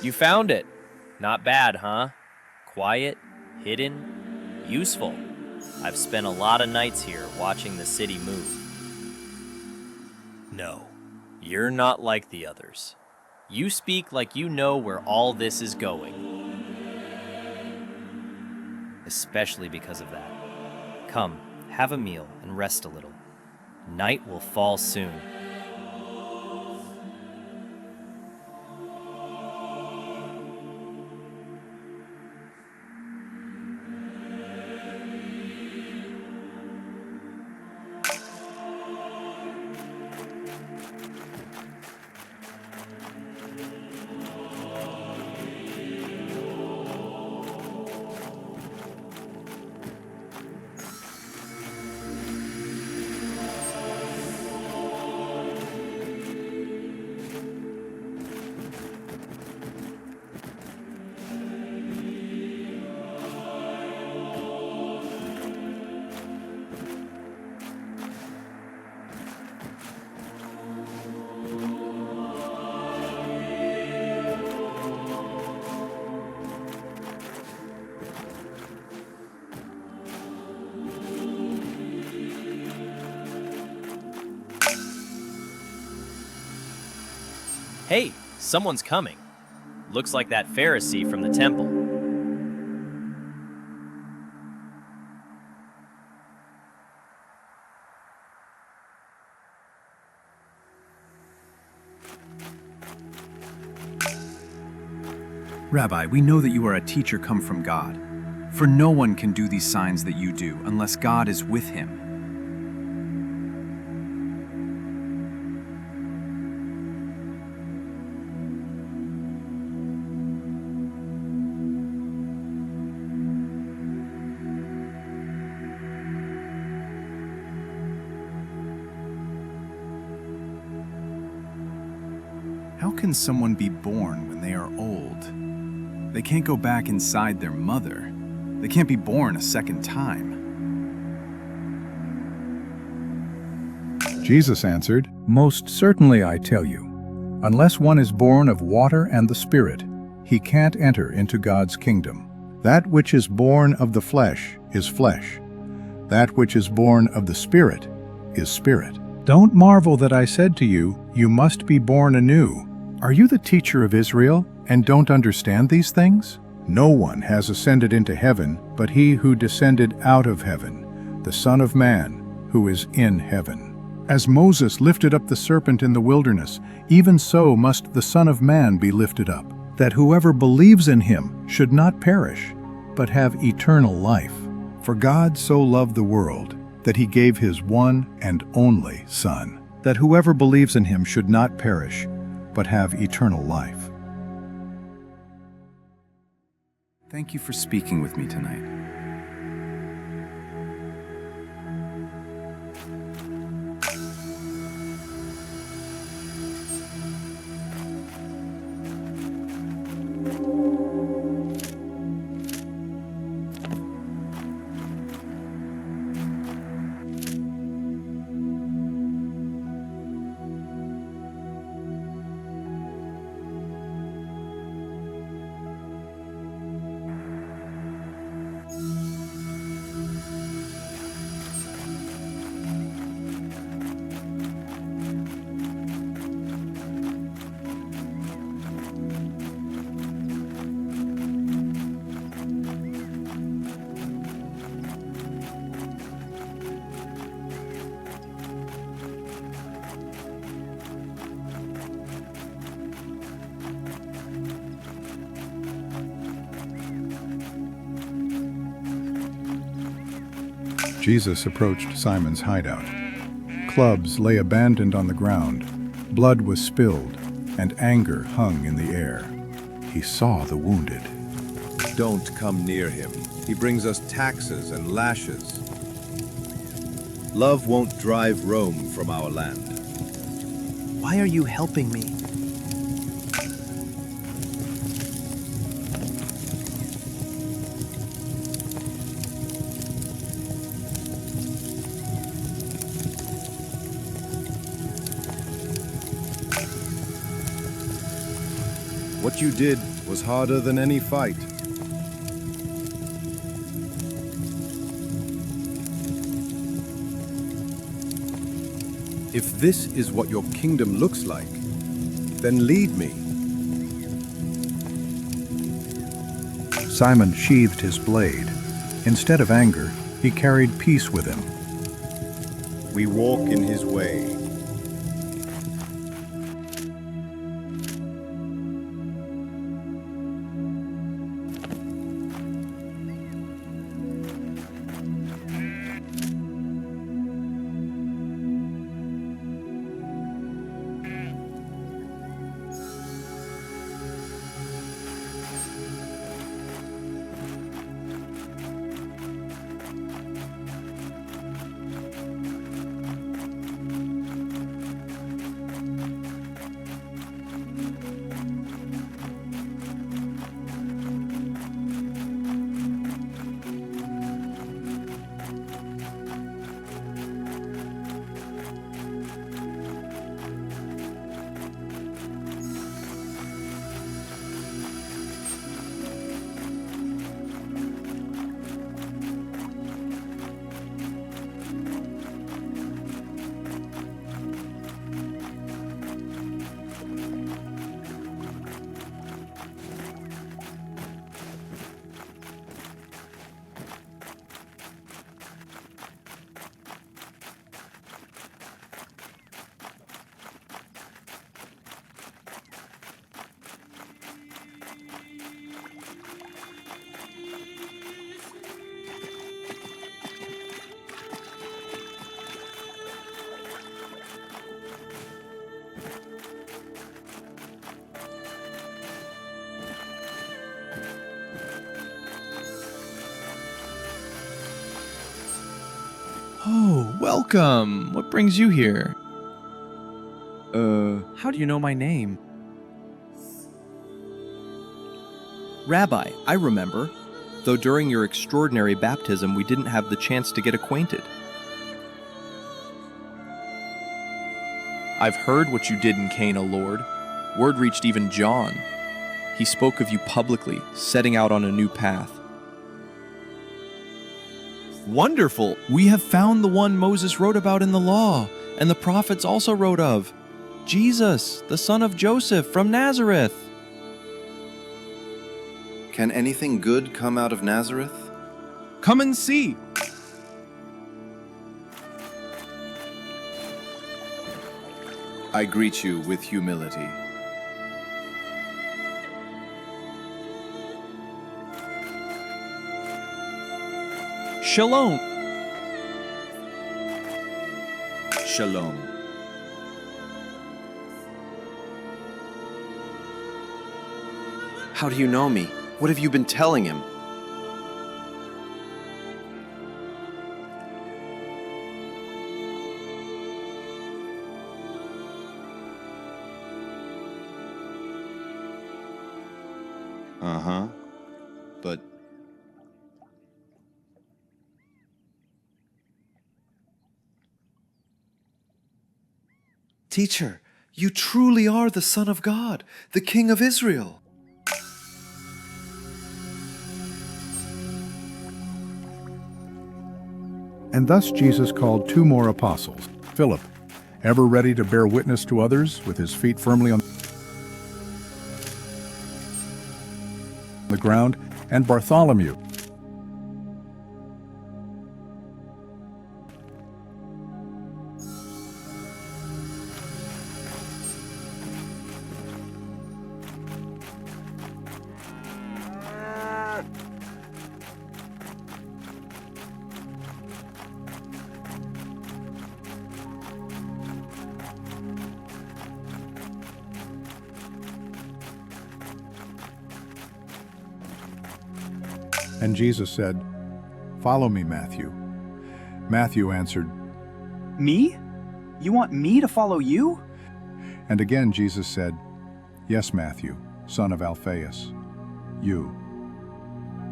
You found it. Not bad, huh? Quiet, hidden, useful. I've spent a lot of nights here watching the city move. No, you're not like the others. You speak like you know where all this is going. Especially because of that. Come, have a meal and rest a little. Night will fall soon. Hey, someone's coming. Looks like that Pharisee from the temple. Rabbi, we know that you are a teacher come from God. For no one can do these signs that you do unless God is with him. How can someone be born when they are old? They can't go back inside their mother. They can't be born a second time. Jesus answered, "Most certainly I tell you, unless one is born of water and the Spirit, he can't enter into God's kingdom. That which is born of the flesh is flesh. That which is born of the Spirit is spirit. Don't marvel that I said to you, you must be born anew. Are you the teacher of Israel and don't understand these things? No one has ascended into heaven but he who descended out of heaven, the Son of Man, who is in heaven. As Moses lifted up the serpent in the wilderness, even so must the Son of Man be lifted up, that whoever believes in him should not perish, but have eternal life. For God so loved the world that he gave his one and only Son, that whoever believes in him should not perish, but have eternal life." Thank you for speaking with me tonight. Jesus approached Simon's hideout. Clubs lay abandoned on the ground, blood was spilled, and anger hung in the air. He saw the wounded. Don't come near him. He brings us taxes and lashes. Love won't drive Rome from our land. Why are you helping me? What you did was harder than any fight. If this is what your kingdom looks like, then lead me. Simon sheathed his blade. Instead of anger, he carried peace with him. We walk in his way. Oh, welcome. What brings you here? How do you know my name? Rabbi, I remember. Though during your extraordinary baptism, we didn't have the chance to get acquainted. I've heard what you did in Cana, Lord. Word reached even John. He spoke of you publicly, setting out on a new path. Wonderful! We have found the one Moses wrote about in the law, and the prophets also wrote of. Jesus, the son of Joseph from Nazareth. Can anything good come out of Nazareth? Come and see. I greet you with humility. Shalom. Shalom. How do you know me? What have you been telling him? Uh-huh. But Teacher, you truly are the Son of God, the King of Israel. And thus Jesus called 2 more apostles, Philip, ever ready to bear witness to others with his feet firmly on the ground, and Bartholomew, And Jesus said, "Follow me, Matthew." Matthew answered, Me? You want me to follow you? and again Jesus said, "Yes, Matthew, son of Alphaeus, you."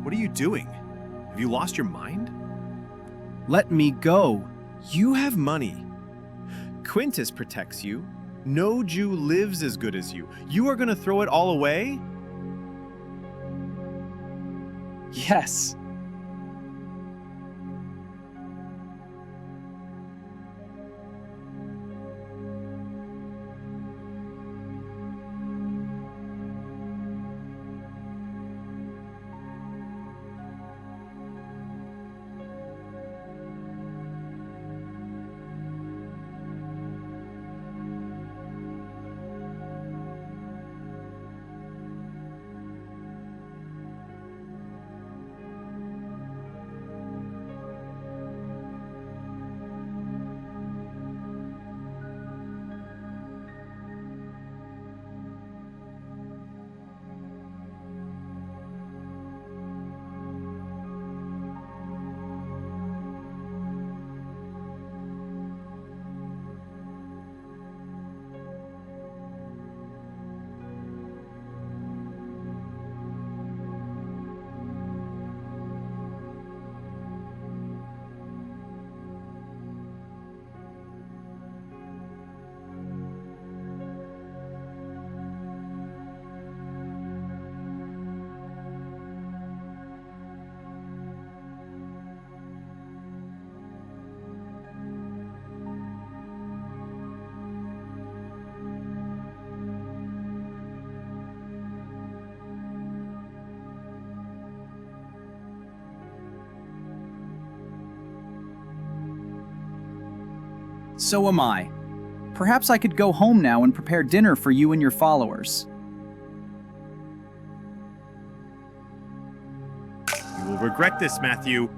What are you doing? Have you lost your mind? Let me go. You have money. Quintus protects you. No Jew lives as good as you. You are going to throw it all away? Yes. So am I. Perhaps I could go home now and prepare dinner for you and your followers. You will regret this, Matthew.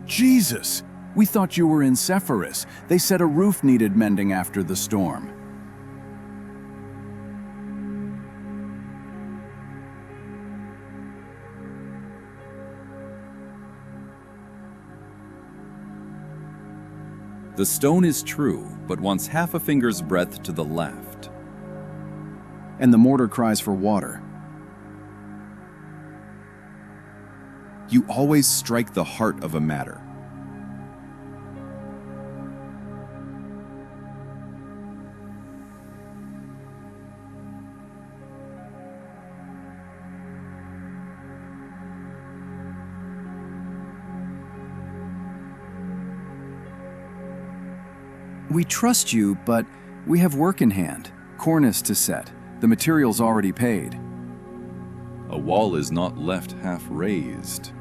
Jesus! We thought you were in Sepphoris. They said a roof needed mending after the storm. The stone is true, but wants half a finger's breadth to the left. And the mortar cries for water. You always strike the heart of a matter. We trust you, but we have work in hand. Cornice to set. The material's already paid. A wall is not left half raised.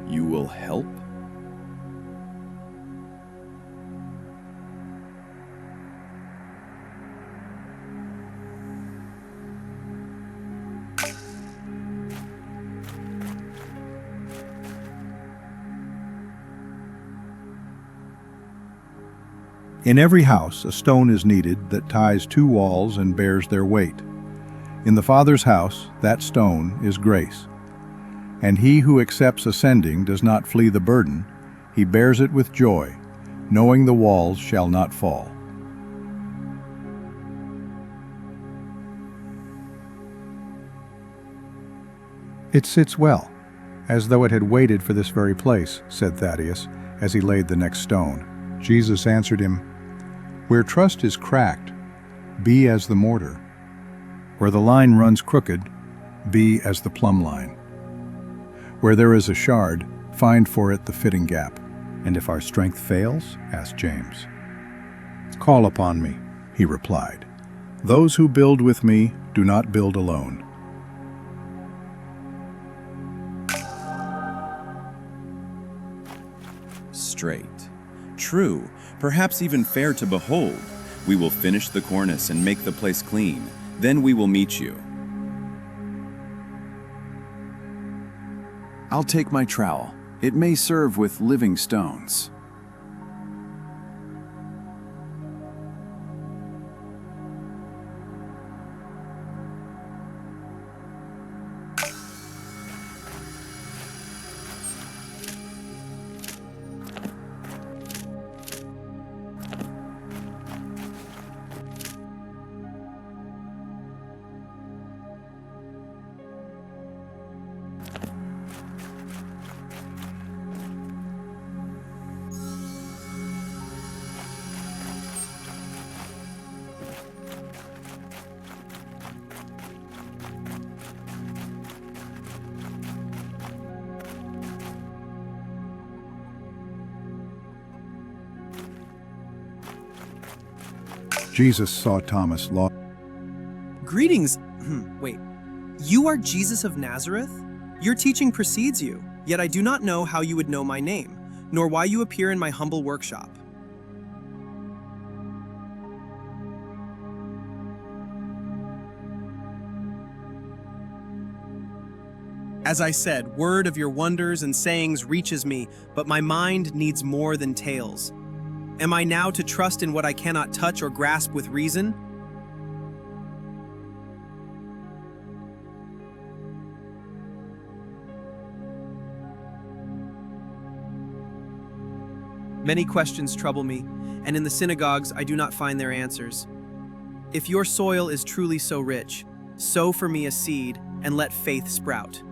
You will help? In every house, a stone is needed that ties two walls and bears their weight. In the Father's house, that stone is grace. And he who accepts ascending does not flee the burden, he bears it with joy, knowing the walls shall not fall. It sits well, as though it had waited for this very place, said Thaddeus, as he laid the next stone. Jesus answered him, "Where trust is cracked, be as the mortar. Where the line runs crooked, be as the plumb line. Where there is a shard, find for it the fitting gap." "And if our strength fails?" asked James. "Call upon me," he replied. "Those who build with me do not build alone." straight, true, perhaps even fair to behold. We will finish the cornice and make the place clean. Then we will meet you. I'll take my trowel. It may serve with living stones. Jesus saw Thomas lost. Greetings. Wait. You are Jesus of Nazareth? Your teaching precedes you, yet I do not know how you would know my name, nor why you appear in my humble workshop. As I said, word of your wonders and sayings reaches me, but my mind needs more than tales. Am I now to trust in what I cannot touch or grasp with reason? Many questions trouble me, and in the synagogues I do not find their answers. If your soil is truly so rich, sow for me a seed and let faith sprout.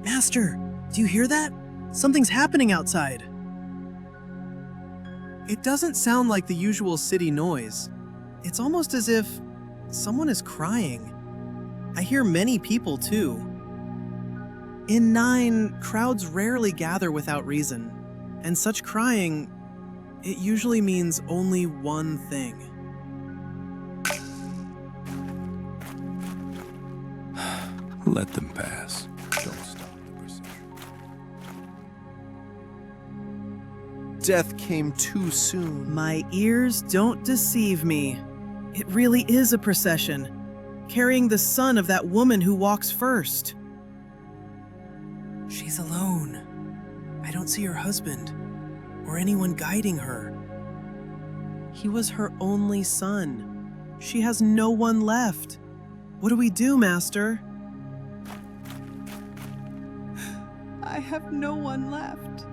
Master, do you hear that? Something's happening outside. It doesn't sound like the usual city noise. It's almost as if someone is crying. I hear many people too. In 9, crowds rarely gather without reason, and such crying, it usually means only one thing. Let them pass. Don't stop the procession. Death came too soon. My ears don't deceive me. It really is a procession, carrying the son of that woman who walks first. She's alone. I don't see her husband, or anyone guiding her. He was her only son. She has no one left. What do we do, Master? I have no one left.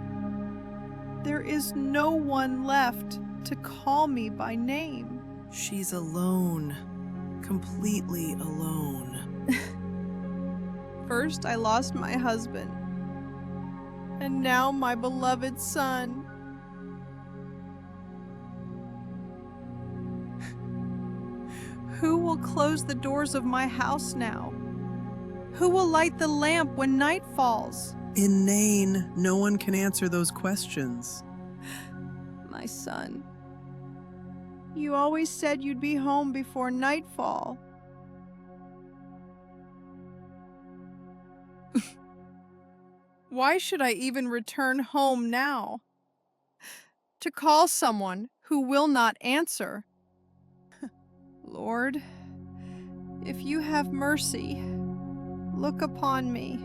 There is no one left to call me by name. She's alone. Completely alone. First, I lost my husband. And now my beloved son. Who will close the doors of my house now? Who will light the lamp when night falls? In Nain, no one can answer those questions. My son, you always said you'd be home before nightfall. Why should I even return home now? To call someone who will not answer. Lord, if you have mercy, look upon me.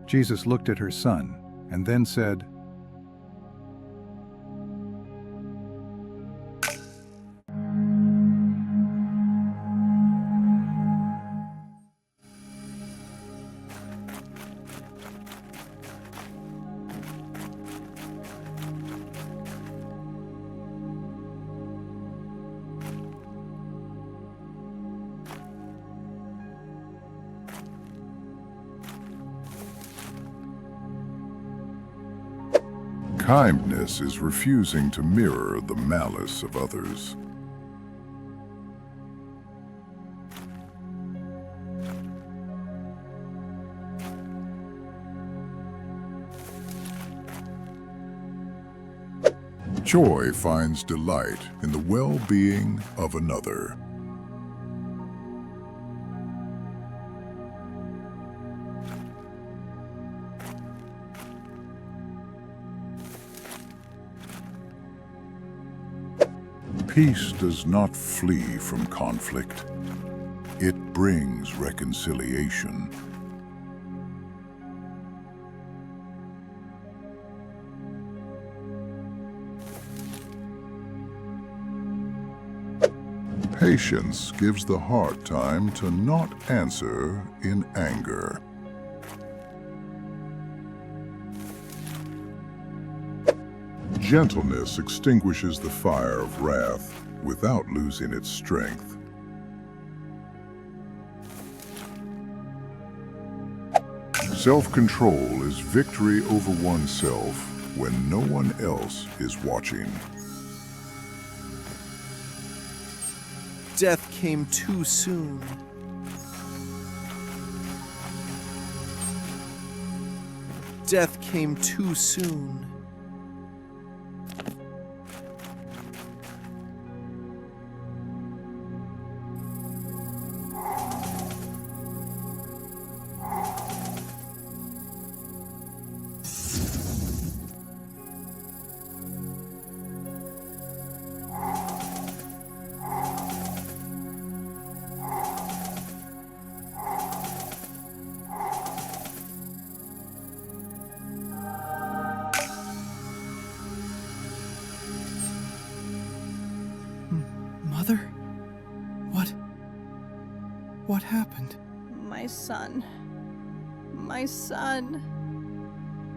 Jesus looked at her son and then said, Kindness is refusing to mirror the malice of others. Joy finds delight in the well-being of another. Peace does not flee from conflict. It brings reconciliation. Patience gives the heart time to not answer in anger. Gentleness extinguishes the fire of wrath without losing its strength. Self-control is victory over oneself when no one else is watching. Death came too soon. Death came too soon. Mother? What happened? My son. My son.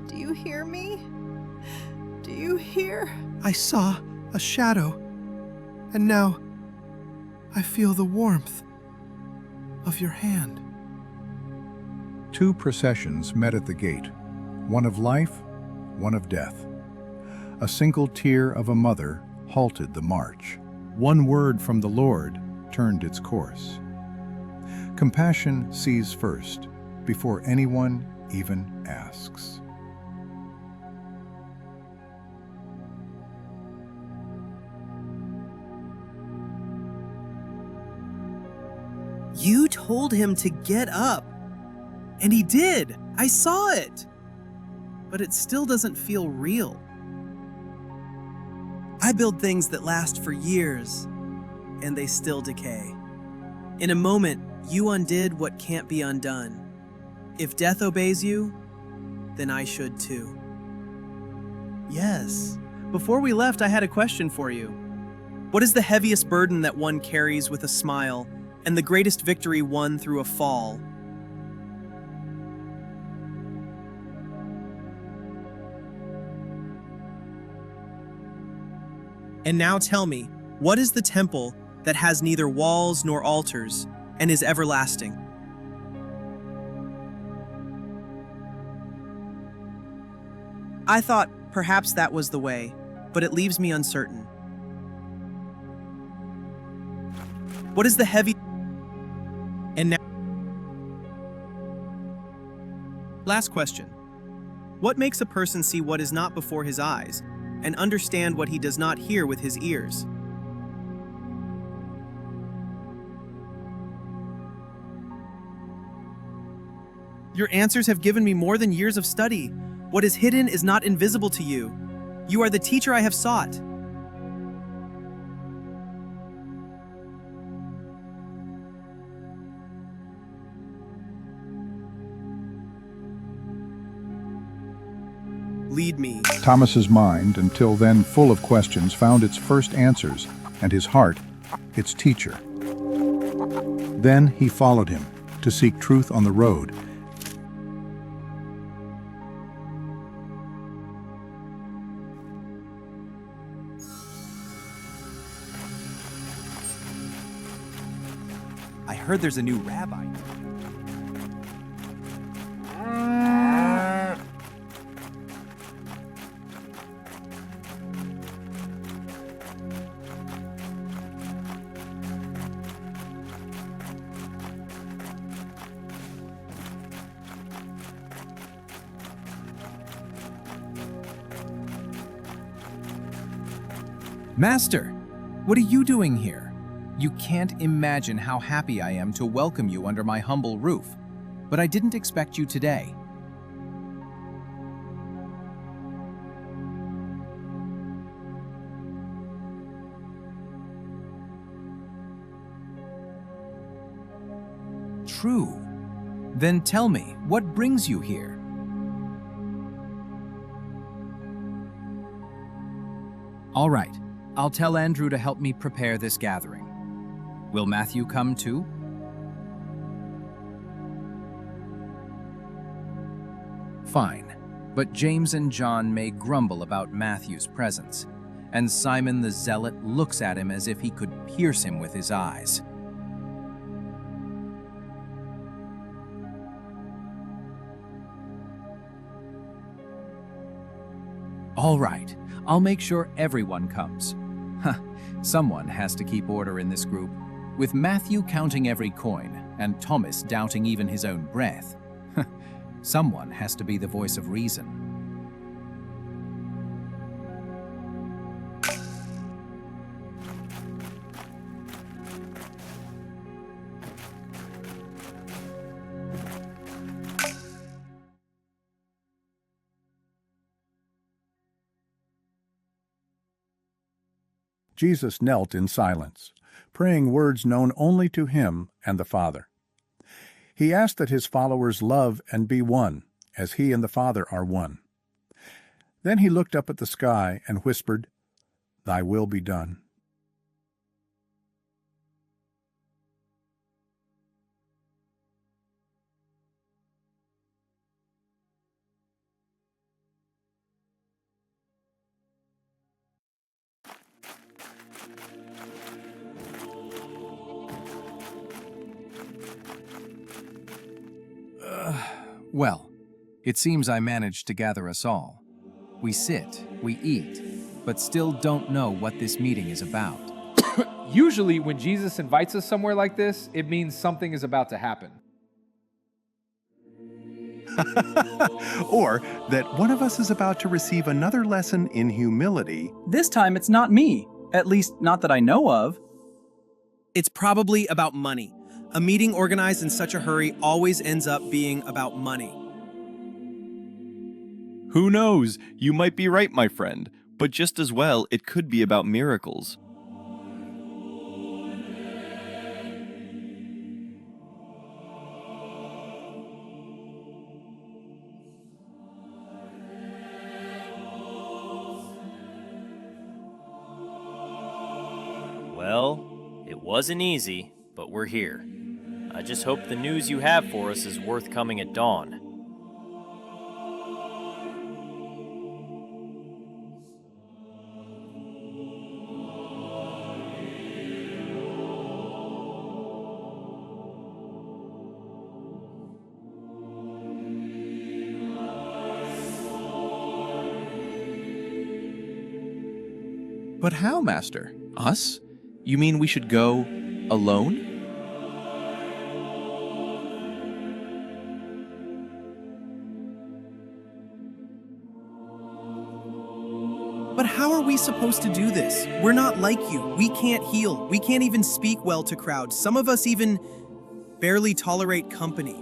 Do you hear me? Do you hear? I saw a shadow, and now I feel the warmth of your hand. 2 processions met at the gate, one of life, one of death. A single tear of a mother halted the march. One word from the Lord turned its course. Compassion sees first, before anyone even asks. You told him to get up. And he did. I saw it. But it still doesn't feel real. I build things that last for years, and they still decay. In a moment, you undid what can't be undone. If death obeys you, then I should too. Yes. Before we left, I had a question for you. What is the heaviest burden that one carries with a smile, and the greatest victory won through a fall? And now tell me, what is the temple that has neither walls nor altars and is everlasting? I thought perhaps that was the way, but it leaves me uncertain. What is the heavy... And now... Last question. What makes a person see what is not before his eyes and understand what he does not hear with his ears? Your answers have given me more than years of study. What is hidden is not invisible to you. You are the teacher I have sought. Lead me. Thomas's mind, until then full of questions, found its first answers, and his heart, its teacher. Then he followed him to seek truth on the road. I heard there's a new rabbi. Master, what are you doing here? You can't imagine how happy I am to welcome you under my humble roof, but I didn't expect you today. true. Then tell me, what brings you here? All right, I'll tell Andrew to help me prepare this gathering. Will Matthew come too? Fine, but James and John may grumble about Matthew's presence, and Simon the Zealot looks at him as if he could pierce him with his eyes. All right, I'll make sure everyone comes. Huh, someone has to keep order in this group, with Matthew counting every coin and Thomas doubting even his own breath. Someone has to be the voice of reason. Jesus knelt in silence, praying words known only to him and the Father. He asked that his followers love and be one, as he and the Father are one. Then he looked up at the sky and whispered, "Thy will be done." Well, it seems I managed to gather us all. We sit, we eat, but still don't know what this meeting is about. Usually, when Jesus invites us somewhere like this, it means something is about to happen. Or that one of us is about to receive another lesson in humility. This time it's not me. At least, not that I know of. It's probably about money. A meeting organized in such a hurry always ends up being about money. Who knows? You might be right, my friend. But just as well, it could be about miracles. Well, it wasn't easy, but we're here. I just hope the news you have for us is worth coming at dawn. But how, Master? Us? You mean we should go alone? But how are we supposed to do this? We're not like you. We can't heal. We can't even speak well to crowds. Some of us even barely tolerate company.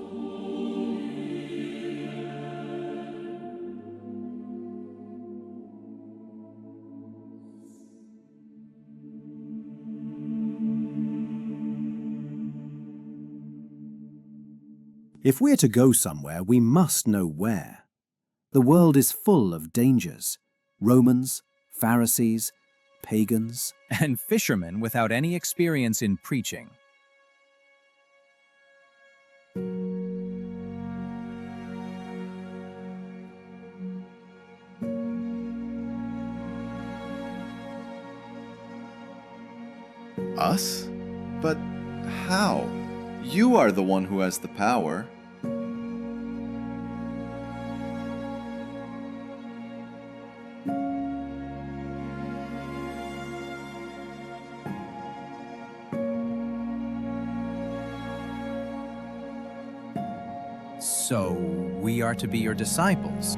If we're to go somewhere, we must know where. The world is full of dangers. Romans, Pharisees, pagans, and fishermen without any experience in preaching. Us? But how? You are the one who has the power. So, we are to be your disciples.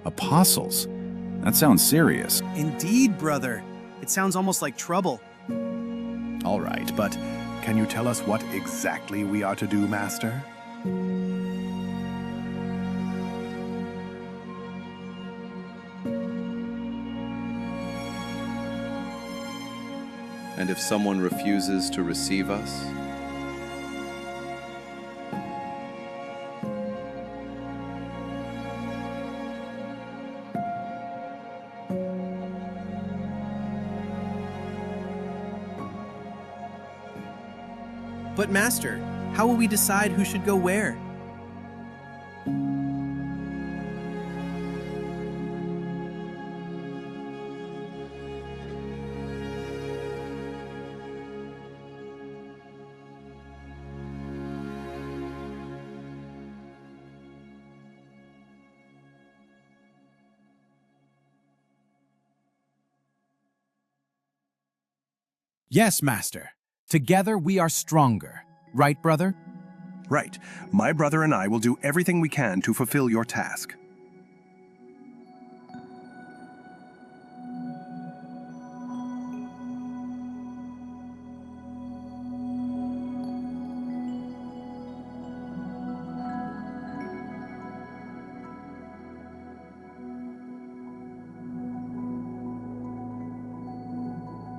Apostles? That sounds serious. Indeed, brother. It sounds almost like trouble. All right, but can you tell us what exactly we are to do, Master? And if someone refuses to receive us? But Master, how will we decide who should go where? Yes, Master. Together we are stronger. Right, brother? Right. My brother and I will do everything we can to fulfill your task.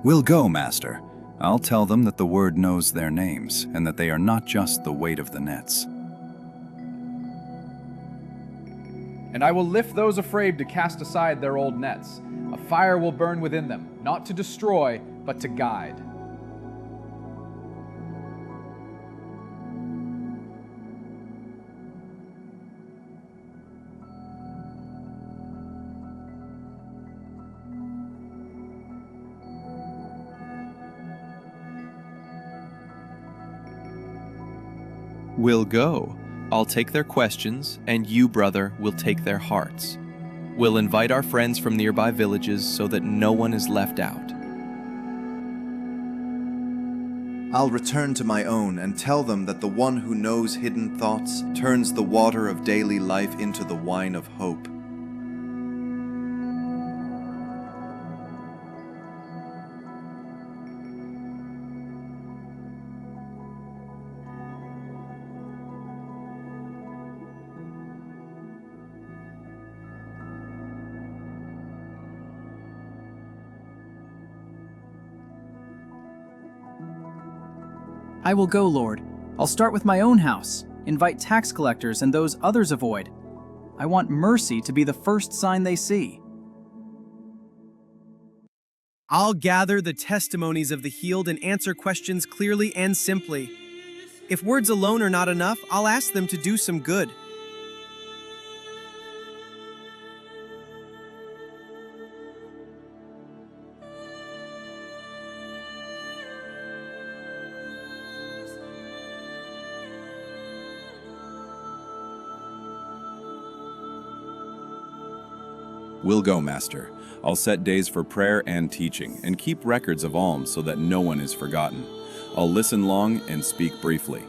We'll go, Master. I'll tell them that the word knows their names, and that they are not just the weight of the nets. And I will lift those afraid to cast aside their old nets. A fire will burn within them, not to destroy, but to guide. We'll go. I'll take their questions, and you, brother, will take their hearts. We'll invite our friends from nearby villages so that no one is left out. I'll return to my own and tell them that the one who knows hidden thoughts turns the water of daily life into the wine of hope. I will go, Lord. I'll start with my own house, invite tax collectors and those others avoid. I want mercy to be the first sign they see. I'll gather the testimonies of the healed and answer questions clearly and simply. If words alone are not enough, I'll ask them to do some good. We'll go, Master. I'll set days for prayer and teaching, and keep records of alms so that no one is forgotten. I'll listen long and speak briefly.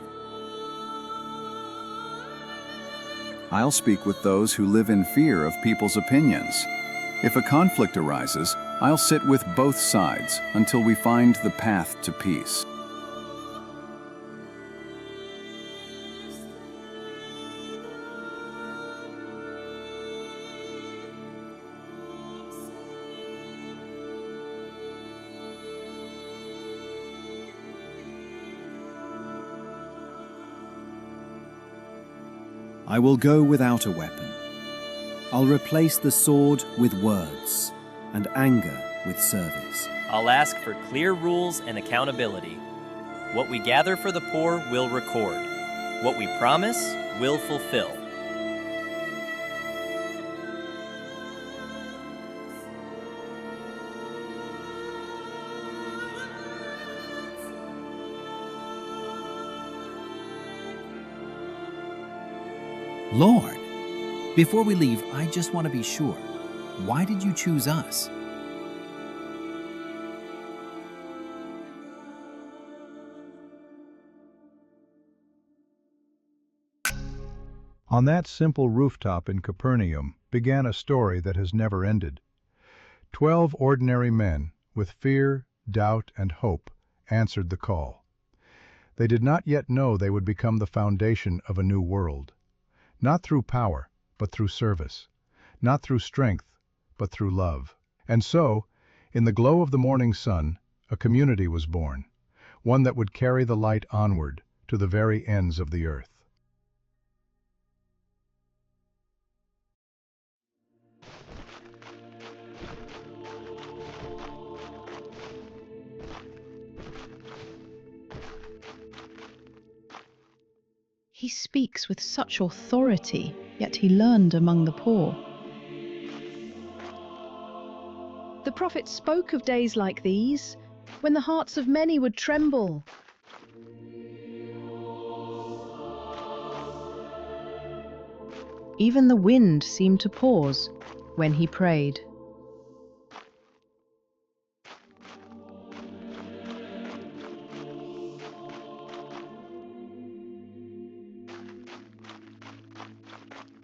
I'll speak with those who live in fear of people's opinions. If a conflict arises, I'll sit with both sides until we find the path to peace. I will go without a weapon. I'll replace the sword with words, and anger with service. I'll ask for clear rules and accountability. What we gather for the poor, we'll record. What we promise, we'll fulfill. Lord, before we leave, I just want to be sure. Why did you choose us? On that simple rooftop in Capernaum began a story that has never ended. 12 ordinary men, with fear, doubt, and hope, answered the call. They did not yet know they would become the foundation of a new world. Not through power, but through service. Not through strength, but through love. And so, in the glow of the morning sun, a community was born, one that would carry the light onward to the very ends of the earth. He speaks with such authority, yet he learned among the poor. The prophet spoke of days like these, when the hearts of many would tremble. Even the wind seemed to pause when he prayed.